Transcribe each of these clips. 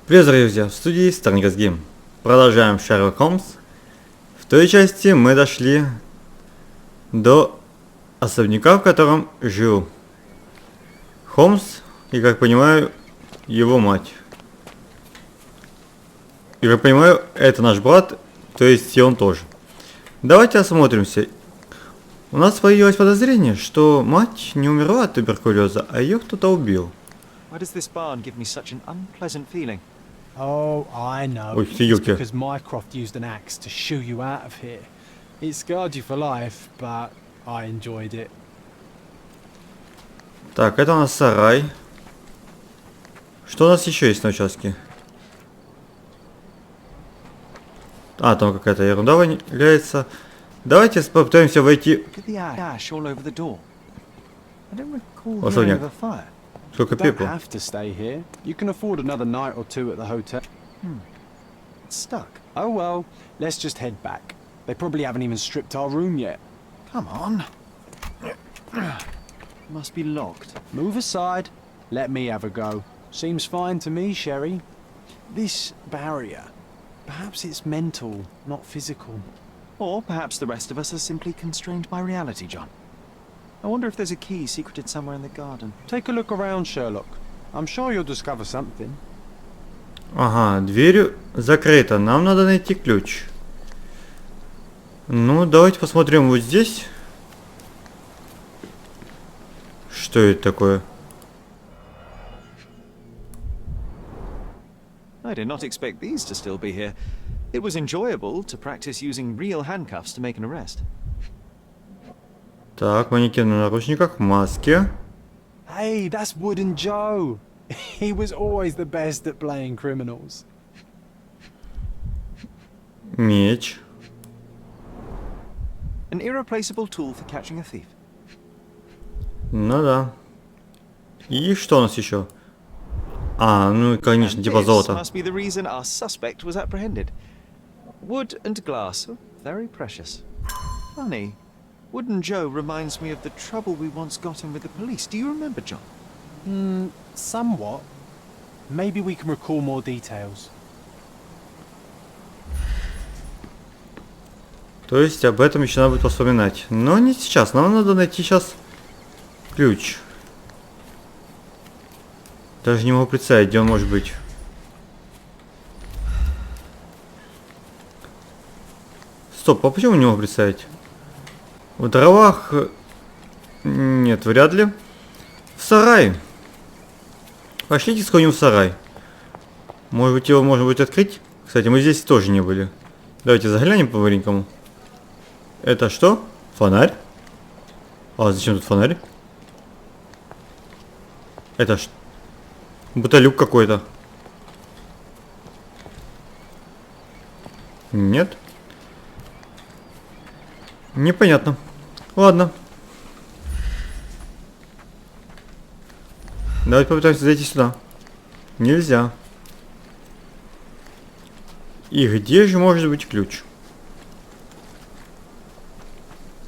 Привет, друзья! В студии дерзкий. Продолжаем Шерлок Холмс. В той части мы дошли до особняка, в котором жил Холмс и, как понимаю, его мать. И, как понимаю, это наш брат, то есть и он тоже. Давайте осмотримся. У нас появилось подозрение, что мать не умерла от туберкулеза, а ее кто-то убил. Why does this barn give me such an unpleasant feeling? Oh, I know. Ой, It's because Mycroft used an axe to shoo you out of here. It scarred you for life, but I enjoyed it. Так, это у нас сарай. Что у нас еще есть на участке? А, там какая-то ерунда валяется. Давайте попытаемся войти. Особняк. Сколько пепла? Have to stay here. You can afford another night or two at the hotel. It's stuck. Oh well, let's just head back. They probably haven't even stripped our room yet. Come on. Must be locked. Move aside. Let me have a go. Seems fine to me, Sherry. This barrier. Perhaps it's mental, not physical. Or perhaps the rest of us are simply constrained by reality, John. I wonder if there's a key secreted somewhere in the garden. Take a look around, Sherlock. I'm sure you'll discover something. Ага, дверь закрыта. Нам надо найти ключ. Ну, давайте посмотрим вот здесь. Что это такое? I did not expect these to still be here. It was enjoyable to practice using real handcuffs to make an arrest. Так, манекен на наручниках, маске. Hey, that's Wooden Joe. He was always the best at playing criminals. Меч. An irreplaceable tool for catching a thief. Ну да. И что у нас еще? А, ну конечно, типа This золото. must be the reason our suspect was apprehended. Wood and glass, oh, very precious. Funny. Wooden Joe reminds me of the trouble we once got in with the police. Do you remember, John? Somewhat. Maybe we can recall more details. То есть об этом еще надо будет вспоминать. Но не сейчас. Нам надо найти сейчас ключ. Даже не могу представить, где он может быть. Стоп, а почему не могу представить? В дровах... Нет, вряд ли. В сарае. Пошлите сходим в сарай. Может быть, его можно будет открыть? Кстати, мы здесь тоже не были. Давайте заглянем по-маленькому. Это что? Фонарь? А зачем тут фонарь? Это что? Бутылек какой-то. Нет? Непонятно. Ладно. Давайте попытаемся зайти сюда. Нельзя. И где же может быть ключ?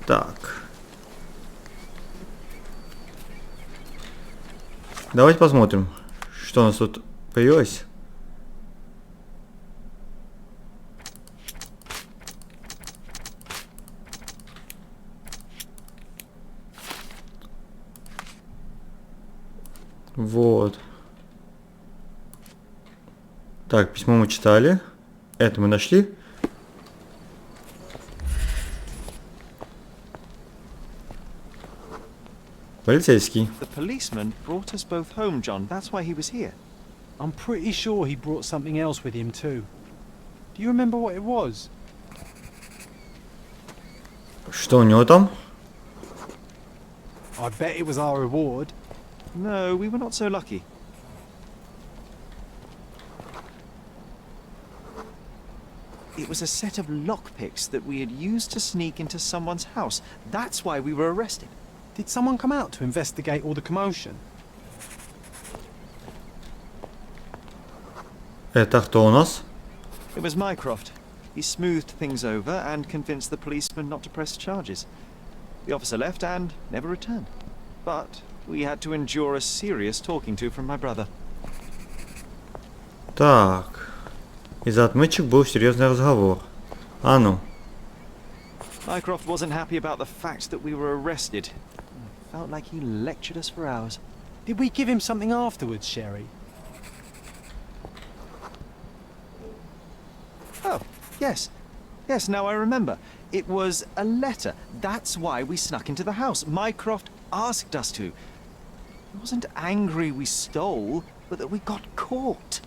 Так. Давайте посмотрим, что у нас тут появилось. Вот. Так, письмо мы читали. Это мы нашли. Полицейский. The policeman brought us both home, John. That's why he was here. I'm pretty sure he brought something else with him too. Do you remember what it was? Что у него там? I bet it was our reward. No, we were not so lucky. It was a set of lockpicks that we had used to sneak into someone's house. That's why we were arrested. Did someone come out to investigate all the commotion? Это кто у нас? It was Mycroft. He smoothed things over and convinced the policeman not to press charges. The officer left and never returned. But we had to endure a serious talking to from my brother. Так. Из-за отмычек был серьезный разговор. А ну. Mycroft wasn't happy about the fact that we were arrested. Felt like he lectured us for hours. Did we give him something afterwards, Sherry? Oh, yes. Yes, now I remember. It was a letter. That's why we snuck into the house. Mycroft asked us to. He wasn't angry we stole, but that we got caught.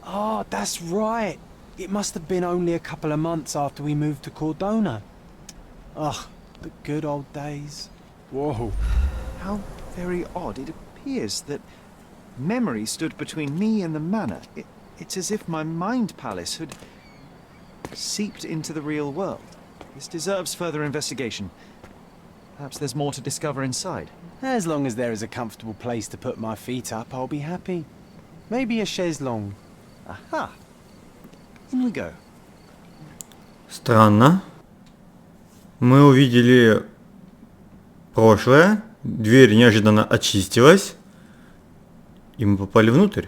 Oh, that's right. It must have been only a couple of months after we moved to Cordona. Ugh, the good old days. Whoa. How very odd. It appears that memory stood between me and the manor. It's as if my mind palace had seeped into the real world. This deserves further investigation. Perhaps there's more to discover inside. As long as there is a comfortable place to put my feet up, I'll be happy. Maybe a chaise longue. Aha! In we go. Странно. Мы увидели прошлое, дверь неожиданно очистилась, и мы попали внутрь.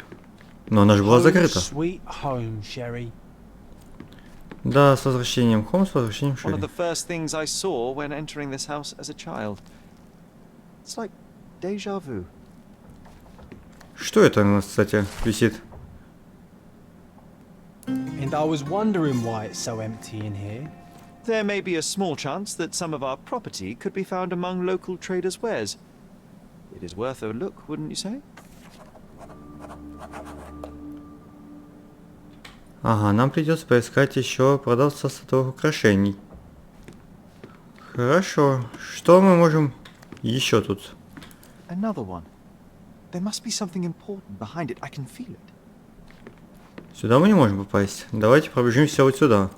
Но она же была закрыта. Sweet home, Sherry. Да, с возвращением Холмс, с возвращением One of Шерри. the first things I saw when entering this house as a child. It's like deja vu. Что это у нас, кстати, висит? And I was wondering why it's so empty in here. There may be a small chance that some of our property could be found among local traders' wares. It is worth a look, wouldn't you say? Ага, нам придется поискать еще продавца садовых украшений. Хорошо. Что мы можем еще тут? Another one. There must be something important behind it. I can feel it. Сюда мы не можем попасть. Давайте пробежимся вот сюда.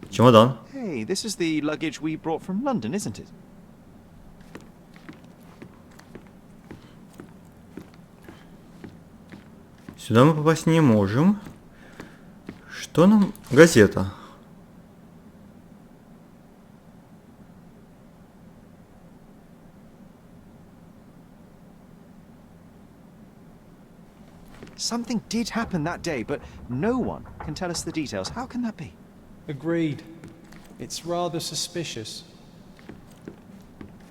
Чемодан. Hey, this is the luggage we brought from London, isn't it? Сюда мы попасть не можем. Что нам? Газета. Something did happen that day, but no one can tell us the details. How can that be? Agreed. It's rather suspicious.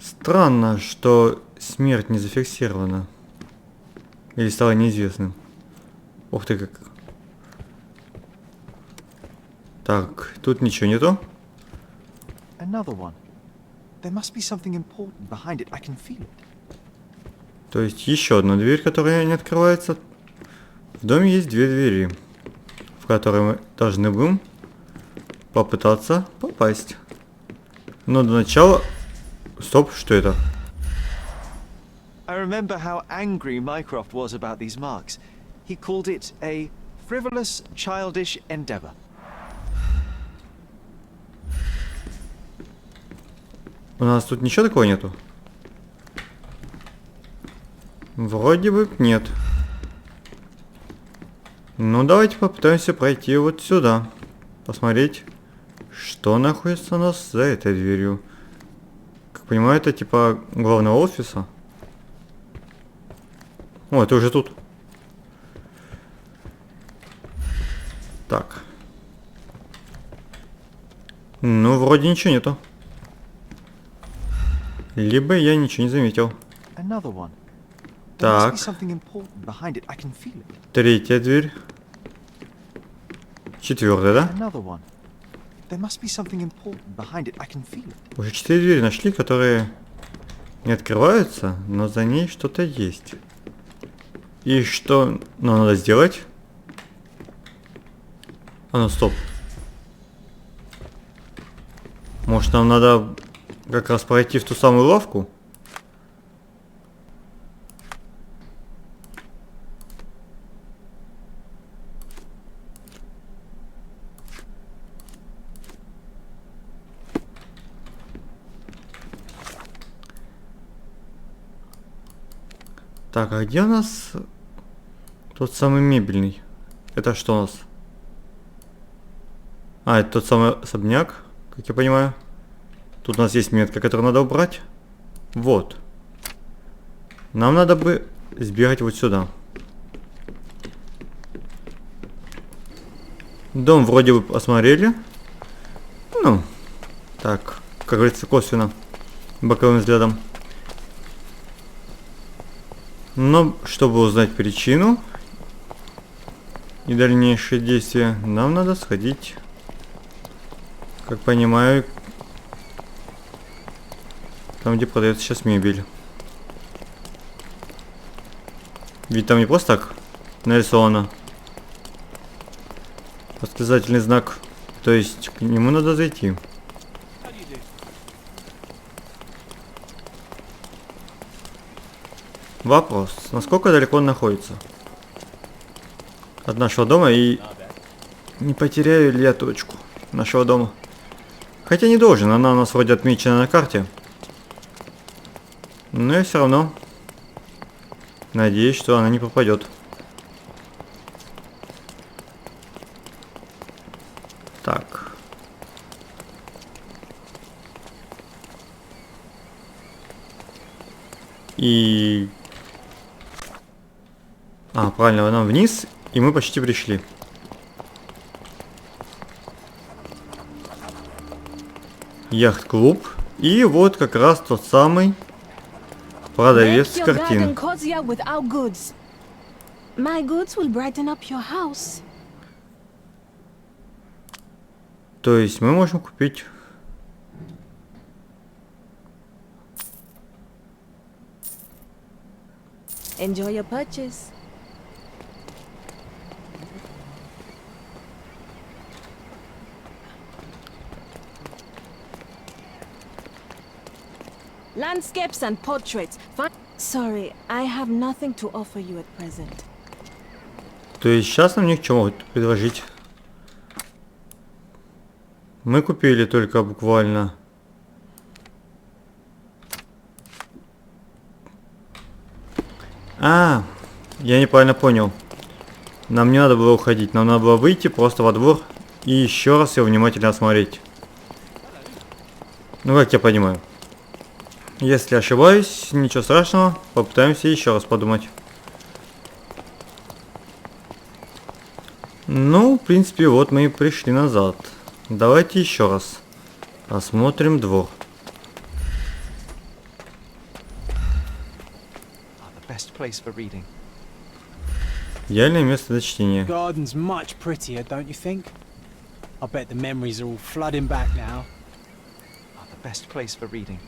Странно, что смерть не зафиксирована. Или стала неизвестным. Ух ты как. Так, тут ничего нету. Another one. There must be something important behind it. I can feel it. То есть еще одна дверь, которая не открывается. В доме есть две двери, в которые мы должны будем попытаться попасть. Но до начала... Стоп, что это? I remember how angry Mycroft was about these marks. He called it a frivolous, childish endeavor. У нас тут ничего такого нету? Вроде бы нет. Ну, давайте попытаемся пройти вот сюда. Посмотреть, что находится у нас за этой дверью. Как понимаю, это типа главного офиса. О, это уже тут. Так. Ну, вроде ничего нету. Либо я ничего не заметил. Another one. There Так. must be something important behind it. I can feel it. Третья дверь. Четвертая, да? Another one. There must be something important behind it. I can feel it. Уже 4 двери нашли, которые не открываются, но за ней что-то есть. И что нам надо сделать? А ну стоп. Может нам надо как раз пройти в ту самую лавку? Так, а где у нас тот самый мебельный? Это что у нас? А, это тот самый особняк, как я понимаю. Тут у нас есть метка, которую надо убрать. Вот. Нам надо бы сбегать вот сюда. Дом вроде бы осмотрели. Ну, так, как говорится, косвенно, боковым взглядом. Но, чтобы узнать причину и дальнейшие действия, нам надо сходить, как понимаю, там, где продается сейчас мебель. Ведь там не просто так нарисовано. Восклицательный знак. То есть к нему надо зайти. Вопрос. Насколько далеко он находится от нашего дома, и не потеряю ли я точку нашего дома? Хотя не должен, она у нас вроде отмечена на карте. Но я все равно надеюсь, что она не пропадет. Так. И... правильно, нам вниз, и мы почти пришли. Яхт-клуб. И вот как раз тот самый продавец картин. То есть мы можем купить... Enjoy your purchase. Landscapes and portraits. Sorry, I have nothing to offer you at present. То есть сейчас нам ни к чему могут предложить. Мы купили только буквально... Я неправильно понял. Нам не надо было уходить, нам надо было выйти просто во двор и еще раз его внимательно осмотреть. Ну, как я понимаю. Если ошибаюсь, ничего страшного, попытаемся еще раз подумать. Ну, в принципе, вот мы и пришли назад. Давайте еще раз осмотрим двор. Идеальное место для чтения. Garden's much prettier, don't you think? I bet the memories are all flooding back now. The best place for reading.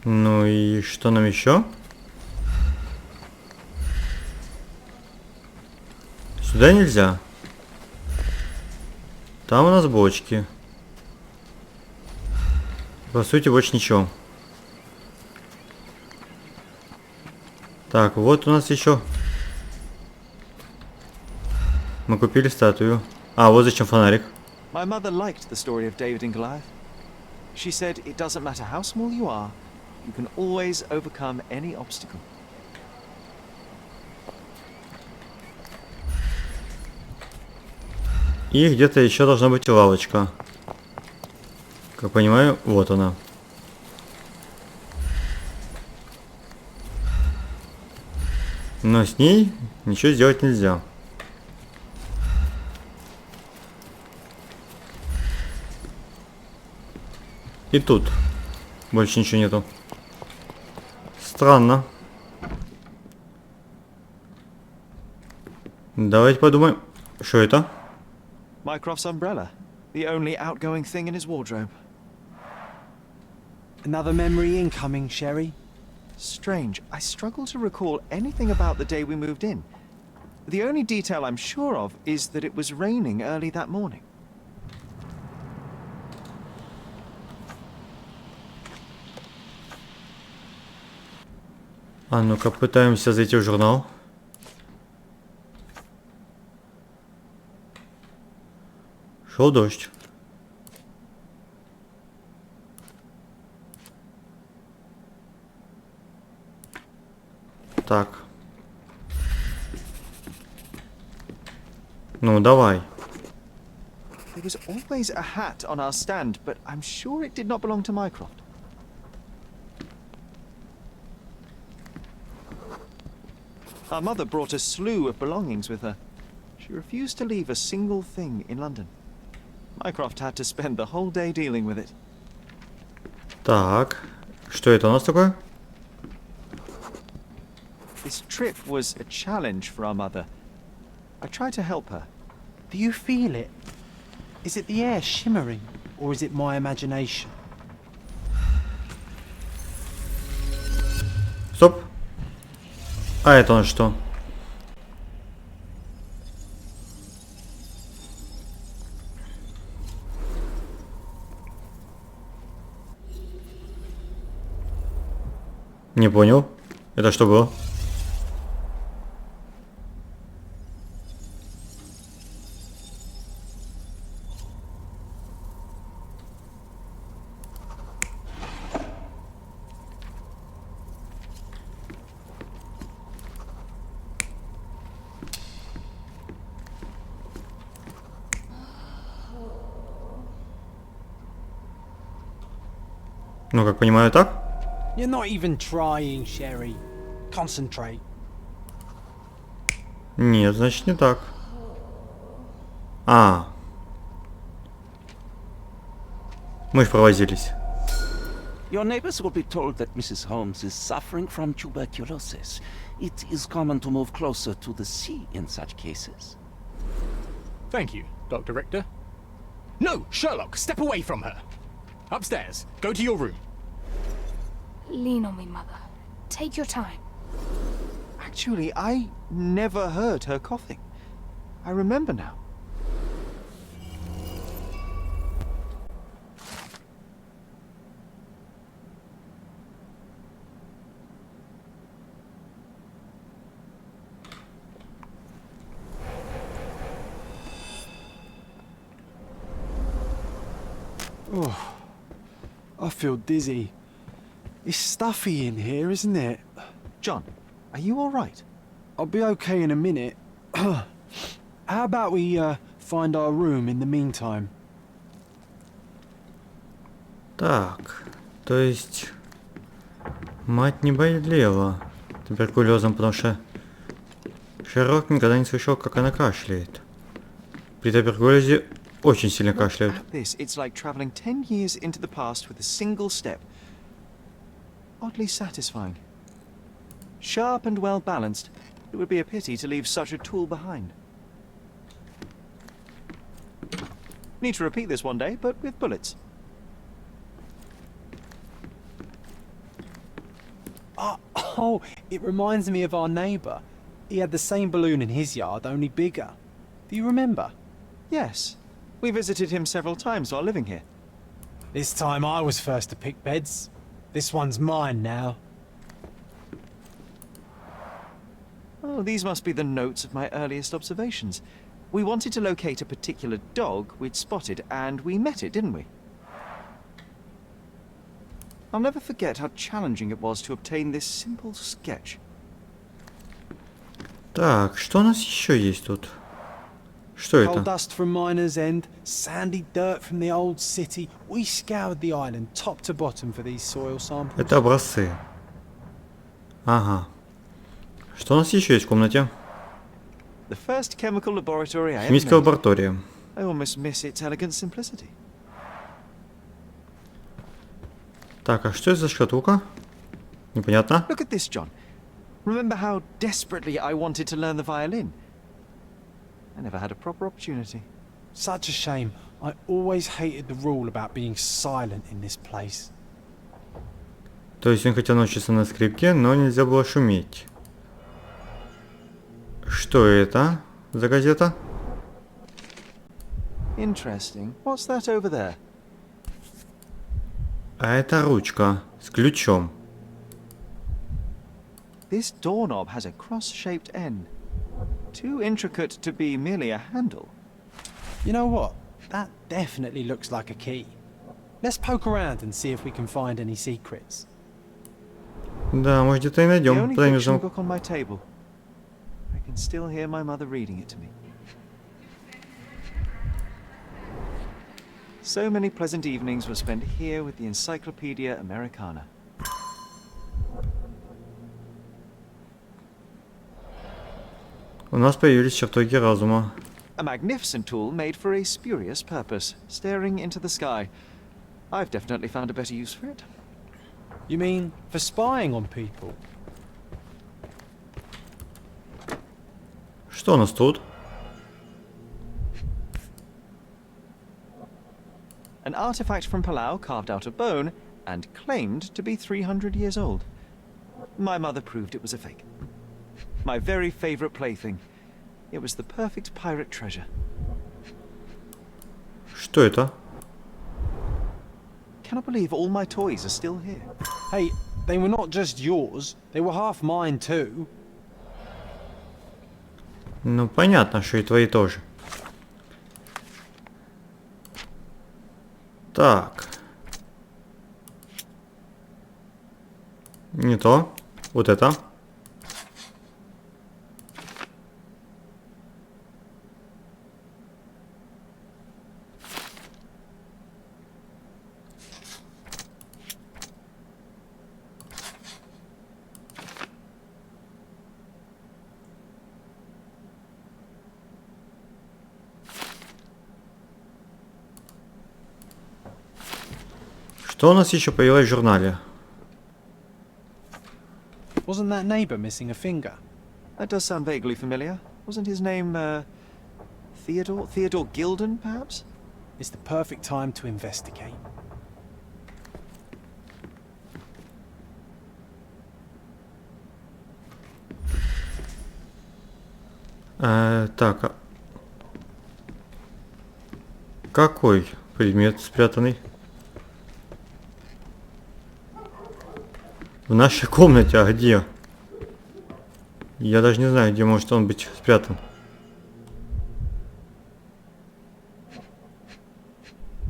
Ну и что нам еще? Сюда нельзя. Там у нас бочки. По сути, больше ничего. Так, вот у нас еще. Мы купили статую. Вот зачем фонарик. My mother liked the story of David and Goliath. She said it doesn't matter how small you are, you can always overcome any obstacle. И где-то еще должна быть лавочка. Как понимаю, вот она. Но с ней ничего сделать нельзя. И тут больше ничего нету. Странно. Давайте подумаем, что это? Mycroft's umbrella, the only outgoing thing in his wardrobe. Another memory incoming, Sherry. Strange, I struggle to recall anything about the day we moved in. The only detail I'm sure of is that it was raining early that morning. Ну-ка, пытаемся зайти в журнал. Шел дождь. Так. Ну, давай. There was always a hat on our stand, but I'm sure it did not belong to Mycroft. Our mother brought a slew of belongings with her. She refused to leave a single thing in London. Mycroft had to spend the whole day dealing with it. Так, что это у нас такое? This trip was a challenge for our mother. I tried to help her. Do you feel it? Is it the air shimmering, or is it my imagination? Стоп. А это он что? Не понял. Это что было? Ну, как понимаю, так? You're not even trying, Sherry. Concentrate. Нет, значит не так. А. Мы ж провозились. Your neighbors will be told that Mrs. Holmes is suffering from tuberculosis. It is common to move closer to the sea in such cases. Thank you, Dr. Richter. No, Sherlock, step away from her. Upstairs. Go to your room. Lean on me, Mother. Take your time. Actually, I never heard her coughing. I remember now. Oh, I feel dizzy. It's stuffy in here, isn't it? John, are you all right? I'll be okay in a minute. How about we find our room in the meantime? Так, то есть мать не болела туберкулезом, потому что Шерлок никогда не слышал, как она кашляет. При туберкулезе очень сильно кашляют. At this, it's like traveling 10 years into the past with a single step. Oddly satisfying. Sharp and well balanced. It would be a pity to leave such a tool behind. Need to repeat this one day, but with bullets. Oh, it reminds me of our neighbour. He had the same balloon in his yard, only bigger. Do you remember? Yes. We visited him several times while living here. This time I was first to pick beds. This one's mine now. Oh, these must be the notes of my earliest observations. We wanted to locate a particular dog we'd spotted, and we met it, didn't we? I'll never forget how challenging it was to obtain this simple sketch. Так, что у нас еще есть тут? Что Coal это? dust from Miner's End, sandy dirt from the old city. We scoured the island top to bottom for these soil samples. Это образцы. Ага. Что у нас еще есть в комнате? The first chemical laboratory I ever Химическая made. лаборатория. I almost miss its elegant simplicity. Так, а что это за шкатулка? Непонятно. Look at this, John. Remember how desperately I wanted to learn the violin? I never had a proper opportunity. Such a shame. I always hated the rule about being silent in this place. То есть он хотел научиться на скрипке, но нельзя было шуметь. Что это за газета? Interesting. What's that over there? А это ручка с ключом. This doorknob has a cross-shaped end. Too intricate to be merely a handle. You know what? That definitely looks like a key. Let's poke around and see if we can find any secrets. Да, может где-то и The найдем. only Потайную fiction замок. book on my table. I can still hear my mother reading it to me. So many pleasant evenings were spent here with the Encyclopedia Americana. У нас появились чертоги разума. A magnificent tool made for a spurious purpose, staring into the sky. I've definitely found a better use for it. You mean for spying on people? Что у нас тут? An artifact from Palau carved out of bone and claimed to be 300 years old. My mother proved it was a fake. My very favorite plaything. It was the perfect pirate treasure. Что это? Cannot believe all my toys are still here. Hey, they were not just yours, they were half mine too. Ну, понятно, что и твои тоже. Так. Не то. Вот это. Что у нас еще появилось в журнале? Wasn't that neighbour missing a finger? That does sound vaguely familiar. Wasn't his name, Theodore? Theodore Gilden, perhaps? It's the perfect time to investigate. Так. Какой предмет спрятанный? В нашей комнате, а где? Я даже не знаю, где может он быть спрятан.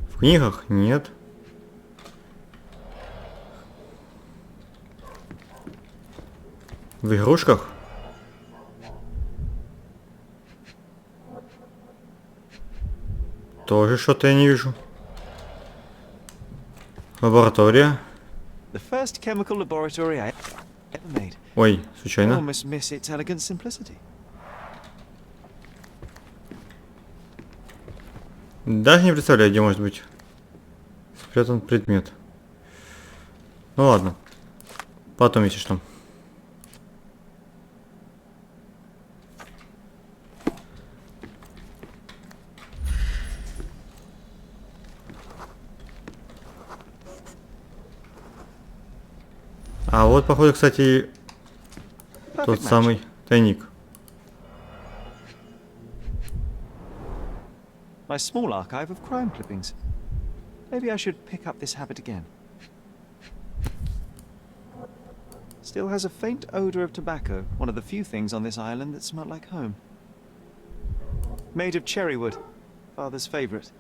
В книгах? Нет. В игрушках? Тоже что-то я не вижу. Лаборатория. The first chemical laboratory I ever made. Ой, I случайно. almost miss its elegant simplicity. Даже не представляю, где может быть спрятан предмет. Ну ладно. Потом, если что. А вот, походу, кстати, тот Perfect match. самый тайник. My small archive of crime clippings. Maybe I should pick up this habit again. Still has a faint odor of tobacco, one of the few things on this island that smell like home. Made of cherry wood, father's favorite.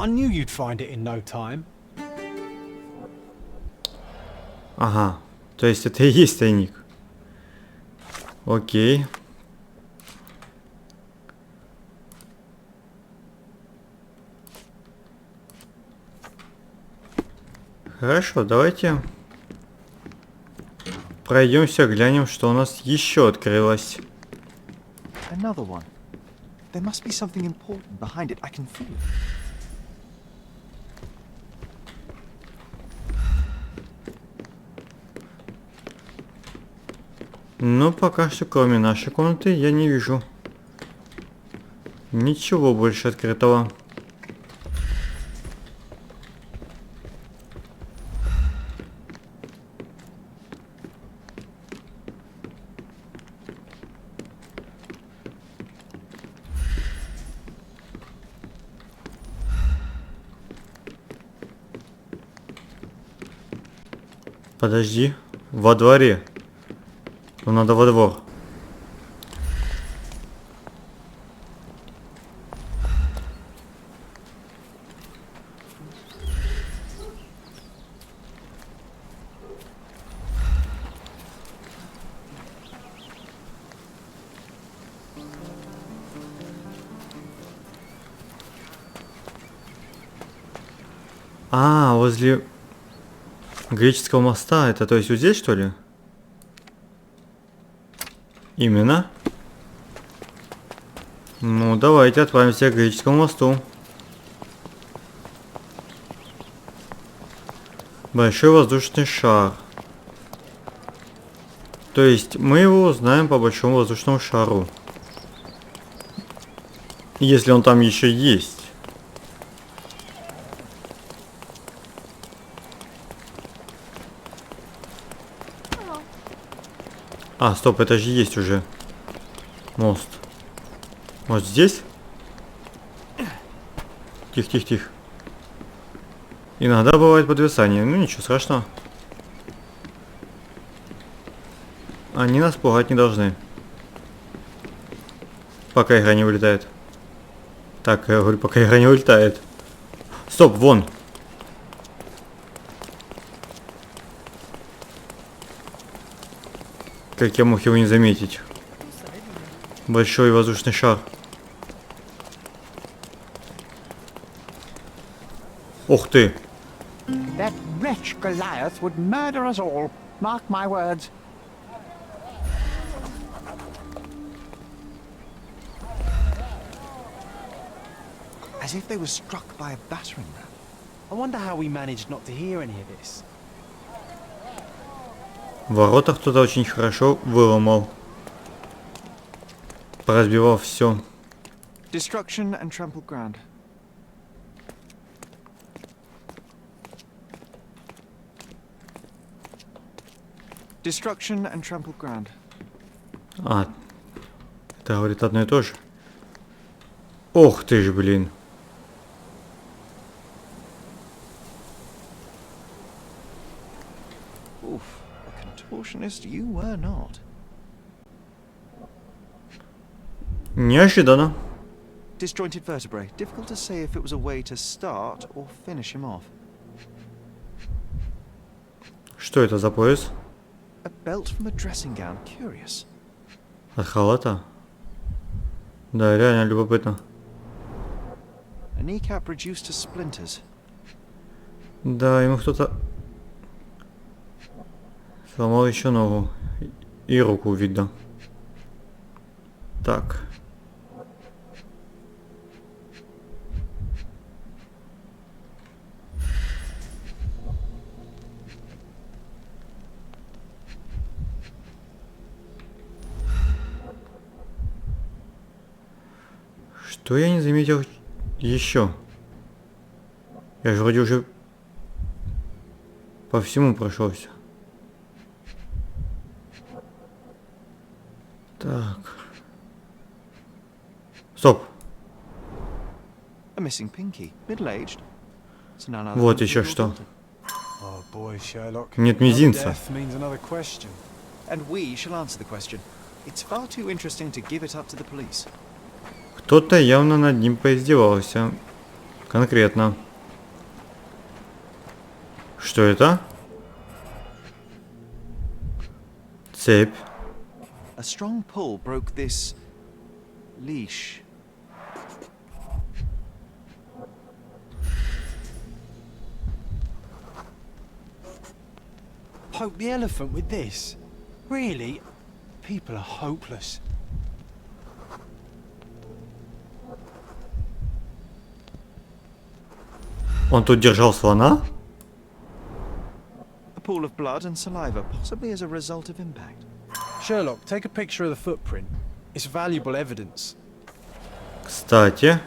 I knew you'd find it in no time. Ага. То есть это и есть тайник. Окей. Хорошо, давайте пройдемся, глянем, что у нас еще открылось. Another one. There must be something important behind it. I can feel it. Но пока что, кроме нашей комнаты, я не вижу ничего больше открытого. Подожди, во дворе. Ну, надо во двор. А, возле греческого моста. Это то есть вот здесь, что ли? Именно. Ну, давайте отправимся к греческому мосту. Большой воздушный шар. То есть мы его узнаем по большому воздушному шару. Если он там еще есть. А, стоп, это же есть уже мост. Может здесь? Тихо, тихо, тихо. Иногда бывает подвисание, ну ничего страшного. Они нас пугать не должны. Пока игра не улетает. Так, я говорю, пока игра не улетает. Стоп, вон. Как я мог его не заметить? Большой воздушный шар. Ух ты! That wretch Goliath would murder us all. Mark my words. As if they were struck by a battering ram. I wonder how we managed not to hear any of this. Ворота кто-то очень хорошо выломал. Поразбивал все. Destruction and trampled ground. Destruction and trampled ground. А, это говорит одно и то же. Ох ты ж, блин. Oof, a contortionist you were not. Неожиданно. Disjointed vertebrae. Difficult to say if it was a way to start or finish him off. Что это за пояс? A belt from a dressing gown. Curious. От халата? Да, реально любопытно. A kneecap reduced to splinters. Да, ему кто-то сломал еще ногу. И руку видно. Так. Что я не заметил еще? Я же вроде уже по всему прошелся. Так. Стоп. A missing pinky. Middle-aged. So none other Вот than еще your что. daughter. Oh boy, Sherlock. Нет мизинца. Death means another question. And we shall answer the question. It's far too interesting to give it up to the police. Кто-то явно над ним поиздевался. Конкретно. Что это? Цепь. A strong pull broke this leash. Poke the elephant with this? Really? People are hopeless. Он тут держал слона? A pool of blood and saliva, possibly as a result of impact. Sherlock, take a picture of the footprint. It's valuable evidence. Кстати.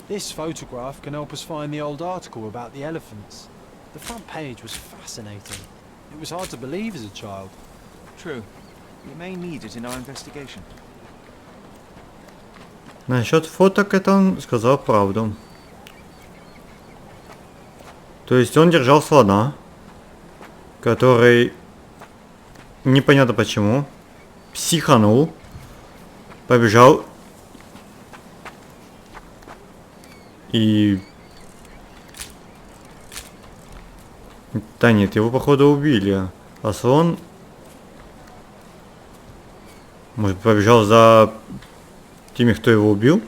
This photograph can help us find the old article about the elephants. The front page was fascinating. It was hard to believe as a child. True. You may need it in our investigation. Насчет фоток это он сказал правду. То есть он держал слона, который непонятно почему психанул, побежал и... Да нет, его походу убили, а слон... Может побежал за теми, кто его убил?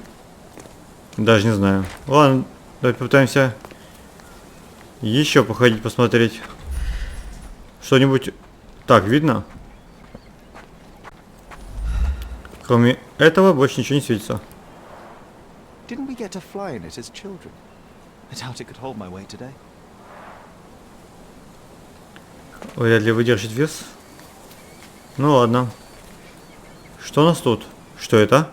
Даже не знаю. Ладно, давайте попытаемся Еще походить, посмотреть. Что-нибудь... Так, видно? Кроме этого, больше ничего не светится. Didn't we get to fly in it as children? I doubt it could hold my weight today. Вряд ли выдержит вес. Ну ладно. Что у нас тут? Что это?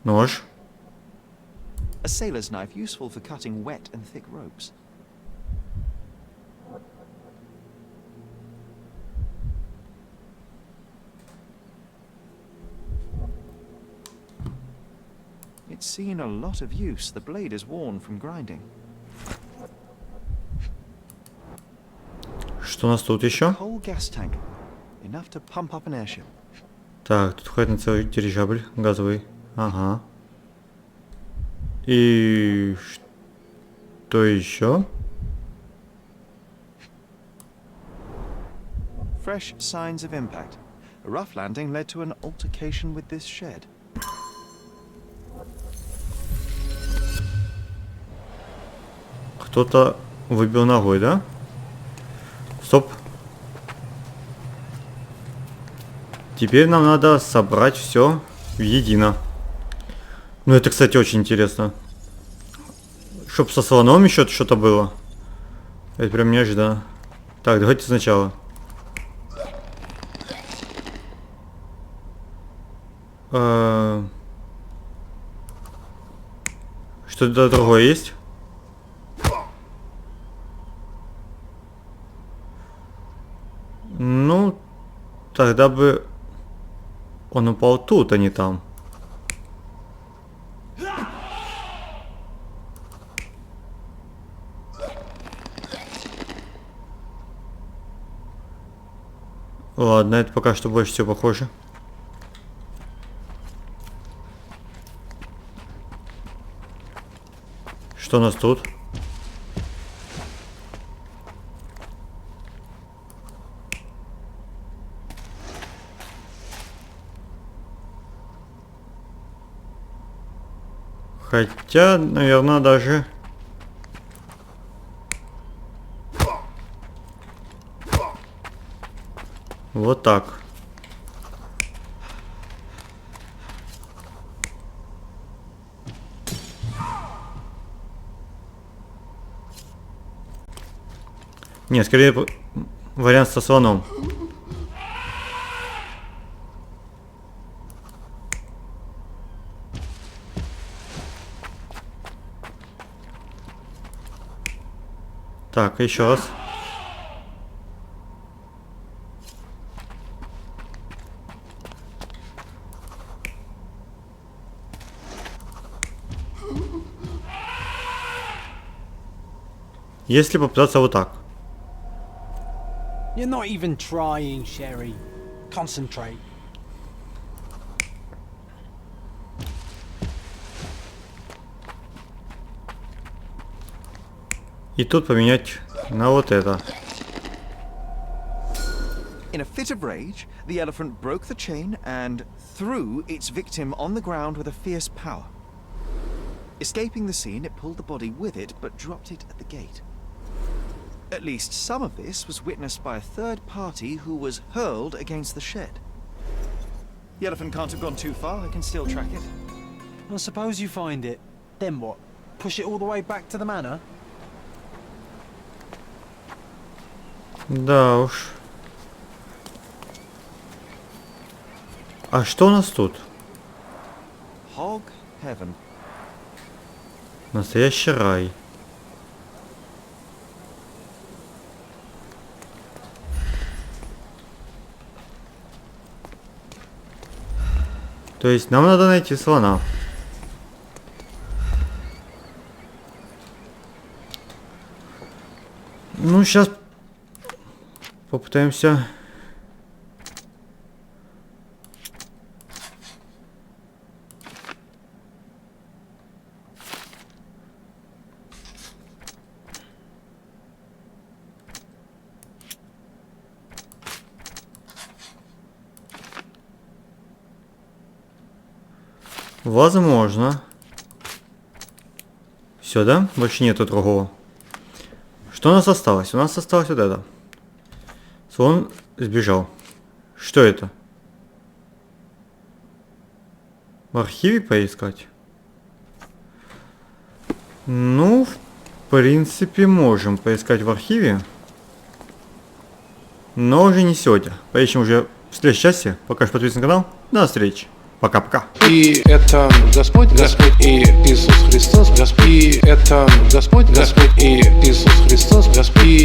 Нож. A sailor's knife useful for cutting wet and thick ropes. It's seen a lot of use. The blade is worn from grinding. Что у нас тут еще? Whole gas tank. Enough to pump up an airship. Так, тут хватит на целый дирижабль газовый. Ага. И что еще? Fresh signs of impact. A rough landing led to an altercation with this shed. Кто-то выбил ногой, да? Стоп. Теперь нам надо собрать все воедино. Ну, это, кстати, очень интересно. Чтоб со слоном еще что-то было. Это прям неожиданно. Так, давайте сначала. Что-то другое есть? Ну, тогда бы он упал тут, а не там. Ладно, это пока что больше всего похоже. Что у нас тут? Хотя, наверное, даже... Вот так. Не, скорее вариант со слоном. Так, еще раз. Если попытаться вот так. You're not even trying, Sherry. Concentrate. И тут поменять на вот это. In a fit of rage, the elephant broke the chain and threw its victim on the ground with a fierce power. Escaping the scene, it pulled the body with it, but dropped it at the gate. At least some of this was witnessed by a third party who was hurled against the shed. The elephant can't have gone too far. I can still track it. Well, suppose you find it. Then what? Push it all the way back to the manor? Да уж. А что у нас тут? Hog heaven. Настоящий рай. То есть нам надо найти слона. Ну, сейчас попытаемся. Возможно. все, да? Больше нету другого. Что у нас осталось? У нас осталось вот это. Слон сбежал. Что это? В архиве поискать? Ну, в принципе, можем поискать в архиве. Но уже не сегодня. Поищем уже в следующей части. Пока что подписывайтесь на канал. До встречи. Пока-пока. И это Господь и Иисус Христос, Господь. И это Господь и Иисус Христос, Господь.